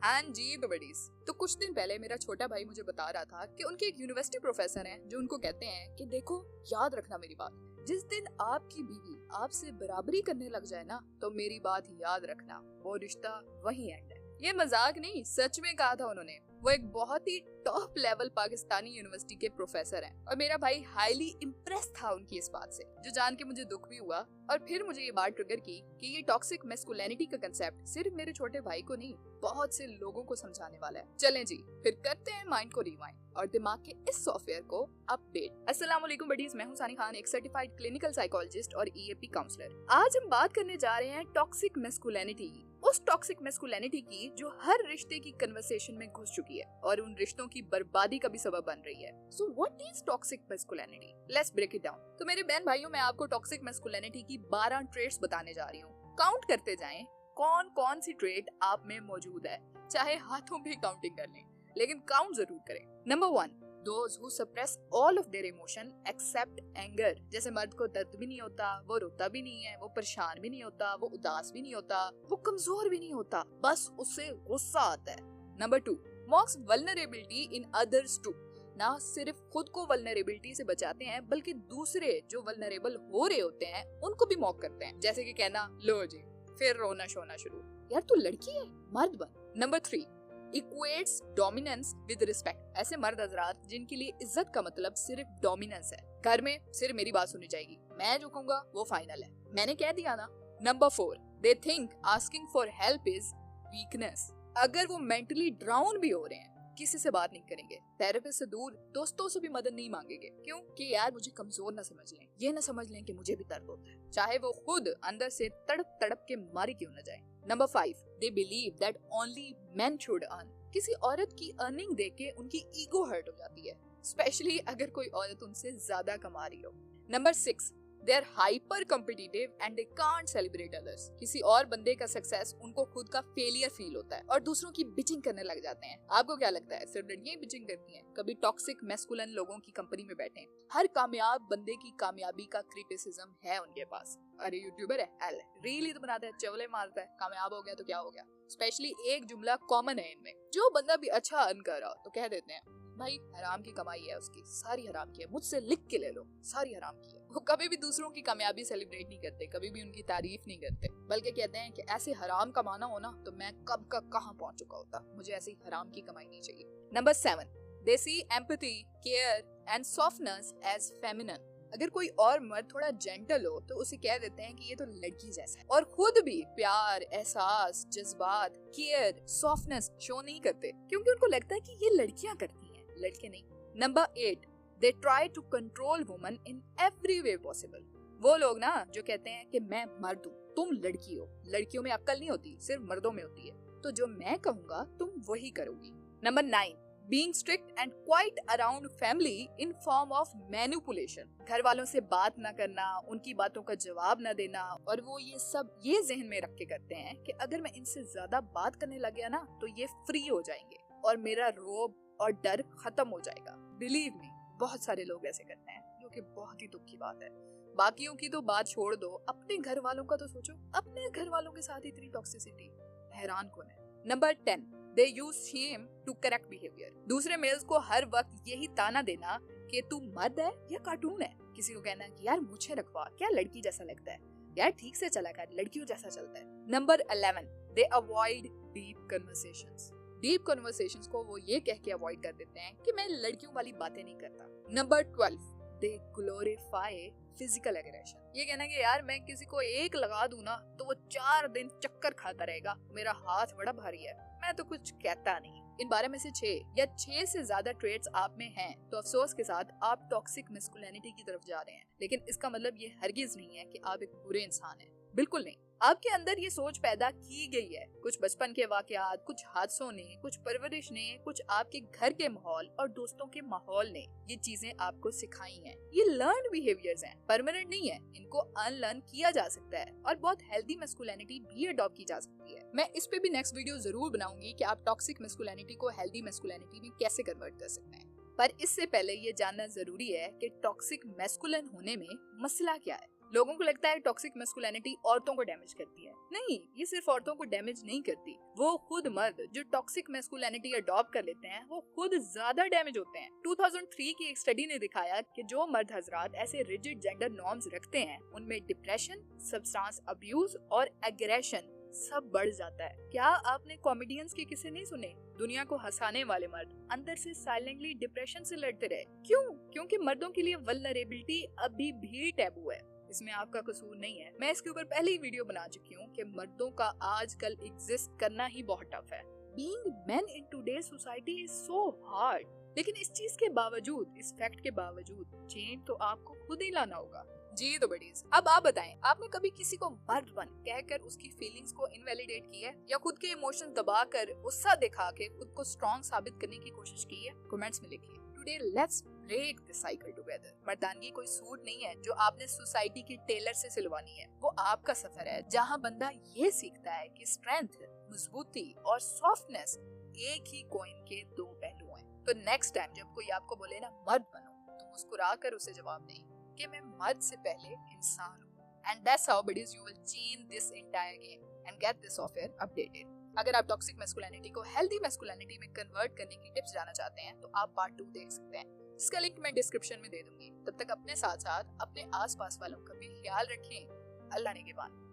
हाँ जी तो बडीज, तो कुछ दिन पहले मेरा छोटा भाई मुझे बता रहा था कि उनके एक यूनिवर्सिटी प्रोफेसर हैं जो उनको कहते हैं कि देखो, याद रखना मेरी बात, जिस दिन आपकी बीवी आपसे बराबरी करने लग जाए ना, तो मेरी बात याद रखना, वो रिश्ता वहीं एंड है। ये मजाक नहीं, सच में कहा था उन्होंने। वो एक बहुत ही टॉप लेवल पाकिस्तानी यूनिवर्सिटी के प्रोफेसर हैं और मेरा भाई हाईली इम्प्रेस था उनकी इस बात से, जो जान के मुझे दुख भी हुआ। और फिर मुझे ये बात ट्रिगर की कि ये टॉक्सिक मैस्कुलिनिटी का कंसेप्ट सिर्फ मेरे छोटे भाई को नहीं, बहुत से लोगों को समझाने वाला है। चलें जी, फिर करते हैं माइंड को रिवाइंड और दिमाग के इस सॉफ्टवेयर को अपडेट। अस्सलाम वालेकुम बडीज, मैं हूं सानी खान, एक सर्टिफाइड क्लिनिकल साइकोलॉजिस्ट और ईएपी काउंसलर। आज हम बात करने जा रहे हैं टॉक्सिक मैस्कुलिनिटी, उस टॉक्सिक मैस्कुलिनिटी की जो हर रिश्ते की कन्वर्सेशन में घुस चुकी है और उन रिश्तों की बर्बादी का भी सबब बन रही है। So what is toxic masculinity? Let's break it down. तो मेरे बहन भाइयों, मैं आपको टॉक्सिक मैस्कुलिनिटी की 12 ट्रेट्स बताने जा रही हूँ। काउंट करते जाएं कौन कौन सी ट्रेट आप में मौजूद है, चाहे हाथों पे काउंटिंग कर लें, लेकिन काउंट जरूर करें। Number 1, Those who suppress all of their emotion except anger। जैसे मर्द को दर्द भी नहीं होता, वो रोता भी नहीं है, वो परेशान भी नहीं होता, वो उदास भी नहीं होता, वो कमजोर भी नहीं होता, बस उसे गुस्सा आता है। Number 2, mocks vulnerability in others too। ना सिर्फ खुद को वल्नरेबिलिटी से बचाते हैं, बल्कि दूसरे जो वल्नरेबल हो रहे होते हैं उनको भी मॉक करते हैं, जैसे कि कहना लो जी, फिर रोना शोना शुरू, यार तू लड़की है, मर्द बन। Number 3, equates dominance with respect. ऐसे मर्द हजरात जिनके लिए इज्जत का मतलब सिर्फ डोमिनेंस है। घर में सिर्फ मेरी बात सुनी जाएगी, मैं जो कहूंगा वो फाइनल है, मैंने कह दिया ना। Number 4, they think asking for help is weakness. अगर वो मेंटली डाउन भी हो रहे हैं, किसी से बात नहीं करेंगे, थेरेपिस्ट से दूर, दोस्तों से भी मदद नहीं मांगेंगे। क्यों? कि यार मुझे कमजोर ना समझ लें, ये ना समझ लें कि मुझे भी दर्द होता है, चाहे वो खुद अंदर से तड़प तड़प के मारी क्यों न जाए। Number 5, they believe that only main should earn. किसी औरत की अर्निंग देख के उनकी ईगो हर्ट हो जाती है, स्पेशली अगर कोई औरत उनसे ज्यादा कमा रही हो। Number 6, they are hyper competitive and they can't celebrate others। किसी और बंदे का सक्सेस उनको खुद का फेलियर फील होता है और दूसरों की बिचिंग करने लग जाते हैं। आपको क्या लगता है सिर्फ लड़कियां बिचिंग करती हैं? कभी टॉक्सिक मैस्कुलिन लोगों की कंपनी में बैठे, हर कामयाब बंदे की कामयाबी का क्रिटिसिज्म है उनके पास। अरे यूट्यूबर है, एल रील ही तो बनाता है, चवले मारता है, कामयाब हो गया तो क्या हो गया। स्पेशली एक जुमला कॉमन है इनमें, जो बंदा भी अच्छा अर्न कर रहा हो तो कह देते हैं भाई हराम की कमाई है उसकी, सारी हराम की है, मुझसे लिख के ले लो, सारी हराम की है। वो कभी भी दूसरों की कामयाबी सेलिब्रेट नहीं करते, कभी भी उनकी तारीफ नहीं करते, बल्कि कहते हैं कि ऐसे हराम कमाना हो ना तो मैं कब का कहां पहुंच चुका होता, मुझे ऐसी हराम की कमाई नहीं चाहिए। Number 7, they see empathy, care and softness as feminine. अगर कोई और मर्द थोड़ा जेंटल हो तो उसे कह देते हैं कि ये तो लड़की जैसा है, और खुद भी प्यार, एहसास, जज्बात, केयर, सॉफ्टनेस शो नहीं करते, क्योंकि उनको लगता है कि ये लड़कियां करती हैं, लड़के नहीं। Number 8, they try to control women in every way possible। वो लोग ना जो कहते हैं कि मैं मर्द हूँ, तुम लड़की हो, लड़कियों में अक्ल नहीं होती, सिर्फ मर्दों में होती है, तो जो मैं कहूँगा तुम वही करोगी। Number 9, being strict and quiet around family in form of manipulation। घर वालों से बात ना करना, उनकी बातों का जवाब ना देना, और वो ये सब ये जहन में रख के करते हैं कि अगर मैं इनसे ज्यादा बात करने लग गया ना तो ये फ्री हो जाएंगे और मेरा रोब और डर खत्म हो जाएगा। बिलीव मी, बहुत सारे लोग ऐसे करते हैं, जो कि बहुत ही दुख की बात है। बाकियों की तो बात छोड़ दो, अपने घर वालों का तो सोचो, अपने घर वालों के साथ इतनी टॉक्सिसिटी, हैरान कौन है। Number 10, they use shame to correct behavior। दूसरे मेल्स को हर वक्त यही ताना देना कि तू मर्द है या कार्टून है। किसी को कहना कि यार मुझे रखवा, क्या लड़की जैसा लगता है, यार ठीक से चला कर, लड़कियों जैसा चलता है। Number 11, they avoid deep conversations। Deep conversations को वो ये कह के अवॉइड कर देते हैं कि मैं लड़कियों वाली बातें नहीं करता। नंबर 12, दे ग्लोरीफाई फिजिकल एग्रेशन। ये कहना कि यार मैं किसी को एक लगा दूं ना तो वो 4 दिन चक्कर खाता रहेगा, मेरा हाथ बड़ा भारी है, मैं तो कुछ कहता नहीं। इन 12 में से 6 या 6 से ज्यादा ट्रेट्स आप में हैं तो अफसोस के साथ आप टॉक्सिक मैस्कुलिनिटी की तरफ जा रहे हैं, लेकिन इसका मतलब ये हरगिज नहीं है कि आप एक बुरे इंसान हैं, बिल्कुल नहीं। आपके अंदर ये सोच पैदा की गई है, कुछ बचपन के वाकयात, कुछ हादसों ने, कुछ परवरिश ने, कुछ आपके घर के माहौल और दोस्तों के माहौल ने ये चीजें आपको सिखाई हैं। ये लर्न बिहेवियर्स हैं, परमानेंट नहीं है, इनको अनलर्न किया जा सकता है और बहुत हेल्दी मैस्कुलिनिटी भी अडॉप्ट की जा सकती है। मैं इस पे भी नेक्स्ट वीडियो जरूर बनाऊंगी कि आप टॉक्सिक मैस्कुलिनिटी को हेल्दी मैस्कुलिनिटी में कैसे कन्वर्ट कर सकते हैं। पर इससे पहले ये जानना जरूरी है कि टॉक्सिक मैस्कुलिन होने में मसला क्या है। लोगों को लगता है टॉक्सिक मैस्कुलिनिटी औरतों को डैमेज करती है, नहीं, ये सिर्फ औरतों को डैमेज नहीं करती, वो खुद मर्द जो टॉक्सिक मैस्कुलिनिटी अडॉप्ट कर लेते हैं वो खुद ज्यादा डैमेज होते हैं। 2003 की एक स्टडी ने दिखाया कि जो मर्द हजरात ऐसे रिजिड जेंडर नॉर्म्स रखते हैं उनमें डिप्रेशन, सब्सटेंस अब्यूज और एग्रेशन सब बढ़ जाता है। क्या आपने कॉमेडियंस के किस्से नहीं सुने? दुनिया को हंसाने वाले मर्द अंदर से साइलेंटली डिप्रेशन से लड़ते रहे। क्यों? क्योंकि मर्दों के लिए वल्नरेबिलिटी अभी भी टैबू है। इसमें आपका कसूर नहीं है। मैं इसके ऊपर पहले ही वीडियो बना चुकी हूँ कि मर्दों का आजकल एग्जिस्ट करना ही बहुत टफ है। Being men in today's society is so hard। लेकिन इस चीज के बावजूद, इस फैक्ट के बावजूद चेंज तो आपको खुद ही लाना होगा। जी तो बडीज, अब आप बताएं, आपने कभी किसी को मर्द बन कहकर उसकी फीलिंग्स को इनवैलिडेट किया है या खुद के इमोशन दबाकर गुस्सा दिखा के खुद को स्ट्रॉन्ग साबित करने की कोशिश की है? कमेंट्स में लिखिए। Today let's break the cycle together. मर्दानगी कोई सूट नहीं है जो आपने सोसाइटी के टेलर से सिलवानी है। वो आपका सफर है जहाँ बंदा ये सीखता है कि स्ट्रेंथ, मजबूती और सॉफ्टनेस एक ही कॉइन के दो पहलू हैं। तो नेक्स्ट टाइम जब कोई आपको बोले ना मर्द बनो, तो मुस्कुरा कर उसे जवाब दें कि मैं मर्द से पहले इंसान हूँ। And that's how buddies you will change this entire game and get this software updated. अगर आप टॉक्सिक मैस्कुलिनिटी को हेल्दी मैस्कुलिनिटी में कन्वर्ट करने की टिप्स जानना चाहते हैं तो आप पार्ट 2 देख सकते हैं, इसका लिंक मैं डिस्क्रिप्शन में दे दूंगी। तब तक अपने साथ साथ अपने आसपास वालों का भी ख्याल रखें। अल्लाह ने के बाद।